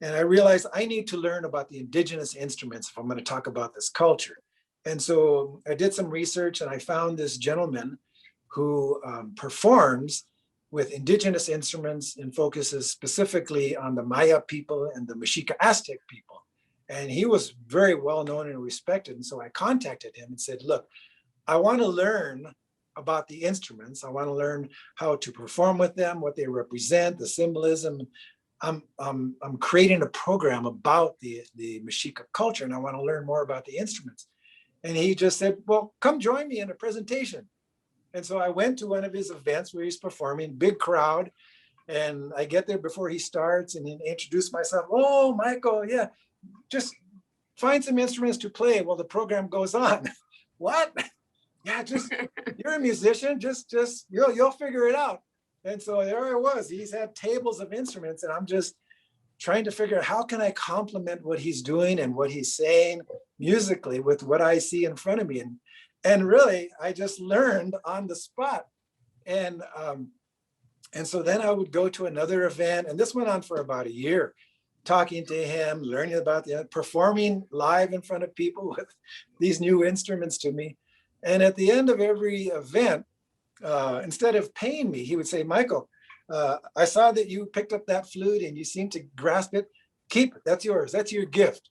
And I realized I need to learn about the indigenous instruments if I'm going to talk about this culture. And so I did some research and I found this gentleman who performs with indigenous instruments and focuses specifically on the Maya people and the Mexica Aztec people. And he was very well known and respected. And so I contacted him and said, look, I want to learn about the instruments. I want to learn how to perform with them, what they represent, the symbolism. I'm creating a program about the Mexica culture, and I want to learn more about the instruments. And he just said, well, come join me in a presentation. And so I went to one of his events where he's performing, big crowd. And I get there before he starts and introduce myself. Oh, Michael, yeah, just find some instruments to play while the program goes on. What? Yeah, just, you're a musician, just you'll figure it out. And so there I was. He's had tables of instruments and I'm just trying to figure out how can I complement what he's doing and what he's saying musically with what I see in front of me. And really, I just learned on the spot. And so then I would go to another event, and this went on for about a year, talking to him, learning about performing live in front of people with these new instruments to me. And at the end of every event, instead of paying me, he would say, Michael, I saw that you picked up that flute and you seem to grasp it. Keep it, that's yours, that's your gift.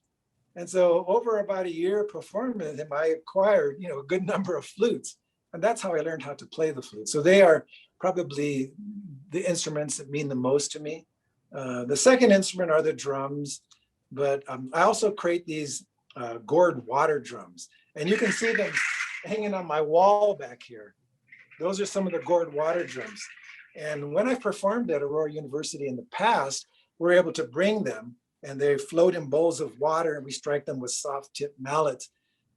And so over about a year performing with him, I acquired, a good number of flutes. And that's how I learned how to play the flute. So they are probably the instruments that mean the most to me. The second instrument are the drums, but I also create these gourd water drums. And you can see them hanging on my wall back here. Those are some of the gourd water drums. And when I performed at Aurora University in the past, we're able to bring them and they float in bowls of water and we strike them with soft tip mallets.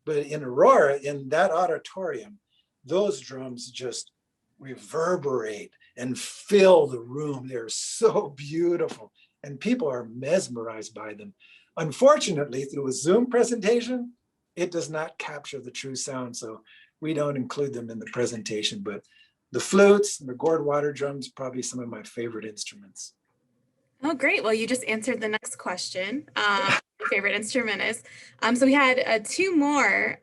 But in Aurora, in that auditorium, those drums just reverberate and fill the room. They're so beautiful and people are mesmerized by them. Unfortunately, through a Zoom presentation, it does not capture the true sound. So we don't include them in the presentation, but the flutes and the gourd water drums, probably some of my favorite instruments. Oh, great. Well, you just answered the next question. My favorite instrument is. So we had two more.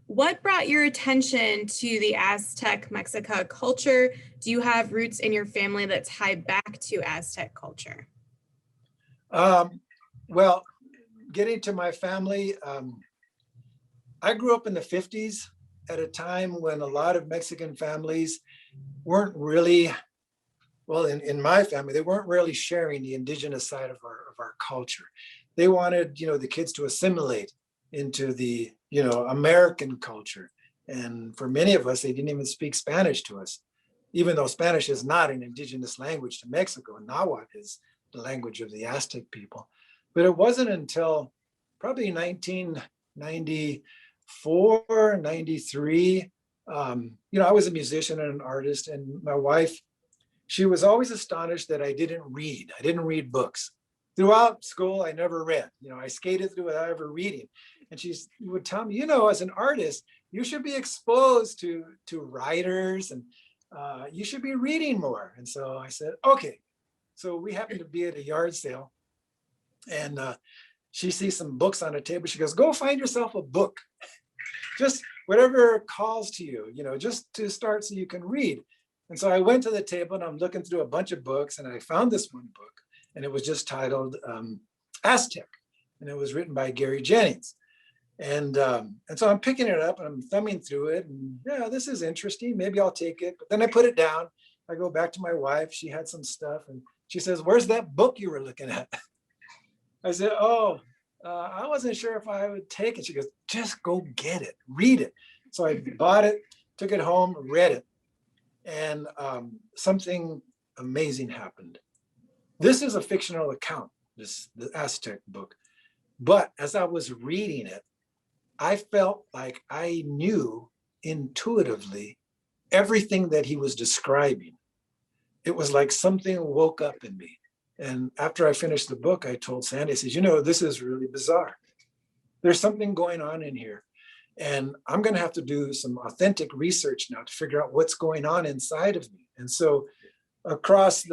What brought your attention to the Aztec Mexica culture? Do you have roots in your family that tie back to Aztec culture? Well, getting to my family, I grew up in the 50s at a time when a lot of Mexican families weren't really, well, in my family, they weren't really sharing the indigenous side of our culture. They wanted, the kids to assimilate into the, American culture. And for many of us, they didn't even speak Spanish to us, even though Spanish is not an indigenous language to Mexico. Nahuatl is the language of the Aztec people. But it wasn't until probably 1994, 93, I was a musician and an artist, and my wife, she was always astonished that I didn't read. I didn't read books. Throughout school, I never read. I skated through without ever reading. And she would tell me, as an artist, you should be exposed to writers and you should be reading more. And so I said, okay. So we happened to be at a yard sale and she sees some books on a table. She goes, go find yourself a book. Just whatever calls to you, just to start so you can read. And so I went to the table and I'm looking through a bunch of books and I found this one book and it was just titled Aztec and it was written by Gary Jennings. And so I'm picking it up and I'm thumbing through it and yeah, this is interesting. Maybe I'll take it. But then I put it down. I go back to my wife. She had some stuff and she says, where's that book you were looking at? I said, I wasn't sure if I would take it. She goes, just go get it, read it. So I bought it, took it home, read it. And something amazing happened. This is a fictional account, the Aztec book. But as I was reading it, I felt like I knew intuitively everything that he was describing. It was like something woke up in me. And after I finished the book, I told Sandy, I said, this is really bizarre. There's something going on in here. And I'm going to have to do some authentic research now to figure out what's going on inside of me. And so across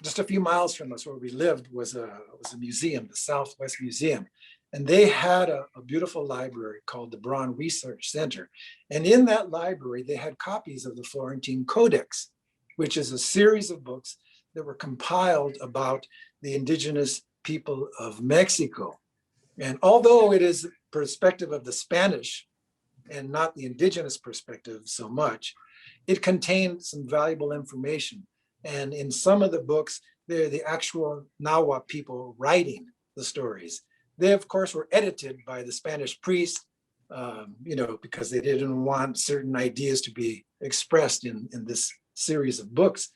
just a few miles from us where we lived was a museum, the Southwest Museum. And they had a beautiful library called the Braun Research Center. And in that library, they had copies of the Florentine Codex, which is a series of books that were compiled about the indigenous people of Mexico. And although it is the perspective of the Spanish and not the indigenous perspective so much, it contained some valuable information. And in some of the books, they're the actual Nahuatl people writing the stories. They, of course, were edited by the Spanish priests, because they didn't want certain ideas to be expressed in this series of books.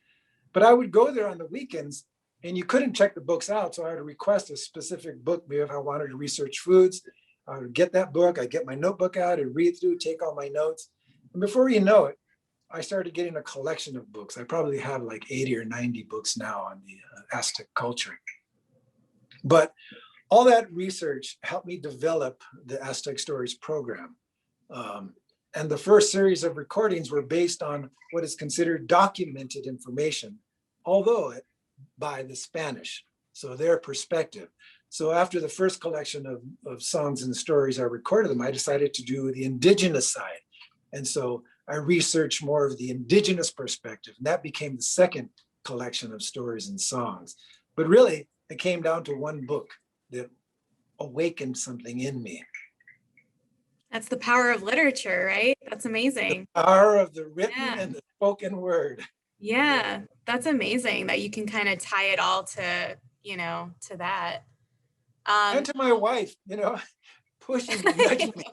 But I would go there on the weekends and you couldn't check the books out. So I would request a specific book. Maybe if I wanted to research foods, I would get that book. I'd get my notebook out and read through, take all my notes. And before you know it, I started getting a collection of books. I probably have like 80 or 90 books now on the Aztec culture. But all that research helped me develop the Aztec Stories program. And the first series of recordings were based on what is considered documented information, although by the Spanish, so their perspective. So after the first collection of songs and stories, I recorded them, I decided to do the indigenous side. And so I researched more of the indigenous perspective, and that became the second collection of stories and songs. But really, it came down to one book that awakened something in me. That's the power of literature, right? That's amazing. The power of the written and the spoken word. Yeah, that's amazing that you can kind of tie it all to, to that. And to my wife, pushing me, nudging me,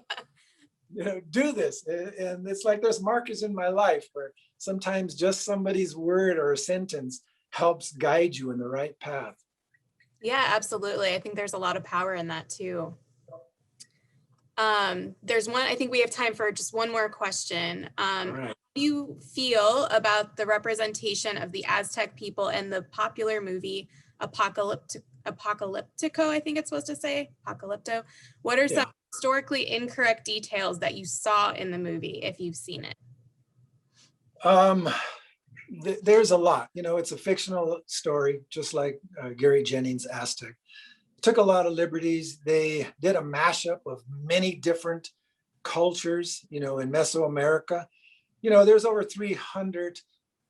do this. And it's like there's markers in my life where sometimes just somebody's word or a sentence helps guide you in the right path. Yeah, absolutely. I think there's a lot of power in that too. I think we have time for just one more question. All right. How do you feel about the representation of the Aztec people in the popular movie Apocalyptico, I think it's supposed to say, Apocalypto? What are some historically incorrect details that you saw in the movie, if you've seen it? There's a lot. It's a fictional story, just like Gary Jennings' Aztec. Took a lot of liberties. They did a mashup of many different cultures, in Mesoamerica. There's over 300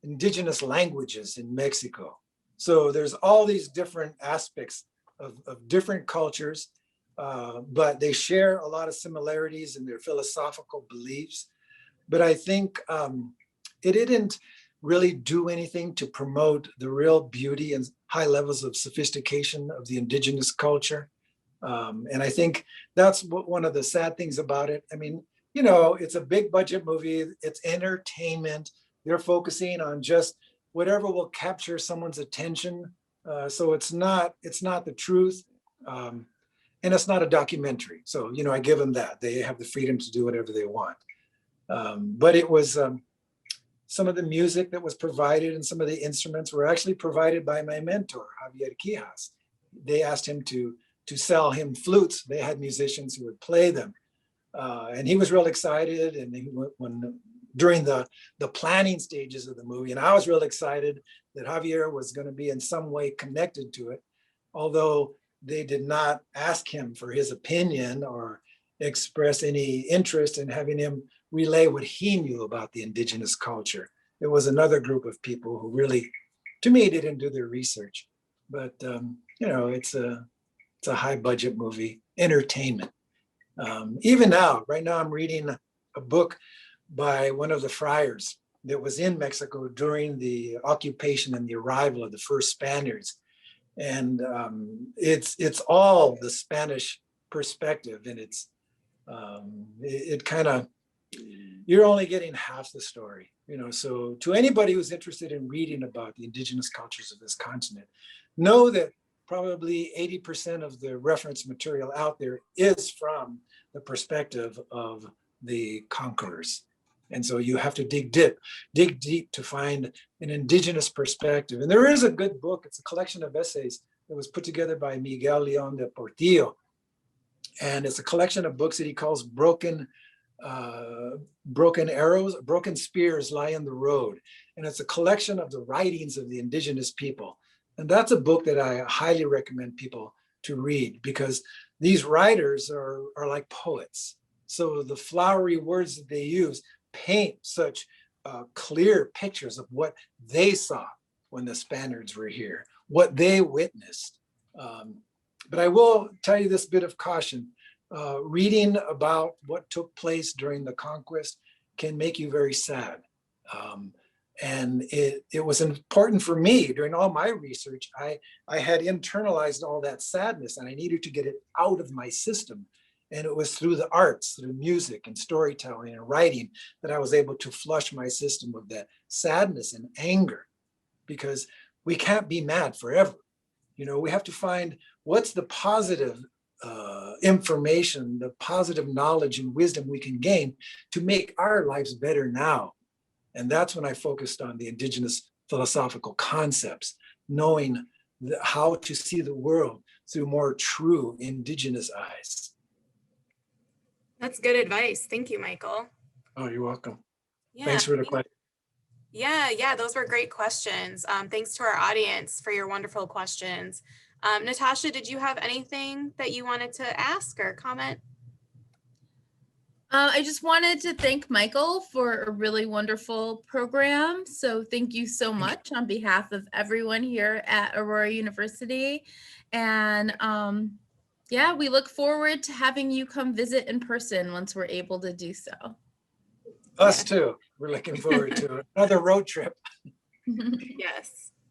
indigenous languages in Mexico. So there's all these different aspects of different cultures, but they share a lot of similarities in their philosophical beliefs. But I think it didn't really do anything to promote the real beauty and high levels of sophistication of the indigenous culture. And I think that's one of the sad things about it. I mean, it's a big budget movie, it's entertainment. They're focusing on just whatever will capture someone's attention. So it's not the truth. And it's not a documentary. So, I give them that. They have the freedom to do whatever they want. But it was some of the music that was provided and some of the instruments were actually provided by my mentor, Javier Quijas. They asked him to sell him flutes. They had musicians who would play them. And he was real excited. And during the planning stages of the movie, and I was real excited that Javier was going to be in some way connected to it, although they did not ask him for his opinion or express any interest in having him relay what he knew about the indigenous culture. It was another group of people who really, to me, didn't do their research. But it's a high budget movie, entertainment. Even now, right now, I'm reading a book by one of the friars that was in Mexico during the occupation and the arrival of the first Spaniards. And it's all the Spanish perspective, and it kind of, you're only getting half the story, so to anybody who's interested in reading about the indigenous cultures of this continent, know that probably 80% of the reference material out there is from the perspective of the conquerors. And so you have to dig deep to find an indigenous perspective. And there is a good book. It's a collection of essays that was put together by Miguel León de Portillo. And it's a collection of books that he calls broken arrows, broken spears lie in the road. And it's a collection of the writings of the indigenous people. And that's a book that I highly recommend people to read, because these writers are like poets. So the flowery words that they use paint such clear pictures of what they saw when the Spaniards were here, what they witnessed. But I will tell you this bit of caution. Reading about what took place during the conquest can make you very sad. And it was important for me during all my research. I had internalized all that sadness and I needed to get it out of my system. And it was through the arts, through music and storytelling and writing, that I was able to flush my system of that sadness and anger, because we can't be mad forever. We have to find what's the positive information, the positive knowledge and wisdom we can gain to make our lives better now. And that's when I focused on the indigenous philosophical concepts, knowing how to see the world through more true indigenous eyes. That's good advice. Thank you, Michael. Oh, you're welcome. Yeah. Thanks for the question. Yeah, those were great questions. Thanks to our audience for your wonderful questions. Natasha, did you have anything that you wanted to ask or comment? I just wanted to thank Michael for a really wonderful program. So thank you so much on behalf of everyone here at Aurora University. And yeah, we look forward to having you come visit in person once we're able to do so. Us too. We're looking forward to another road trip. Yes.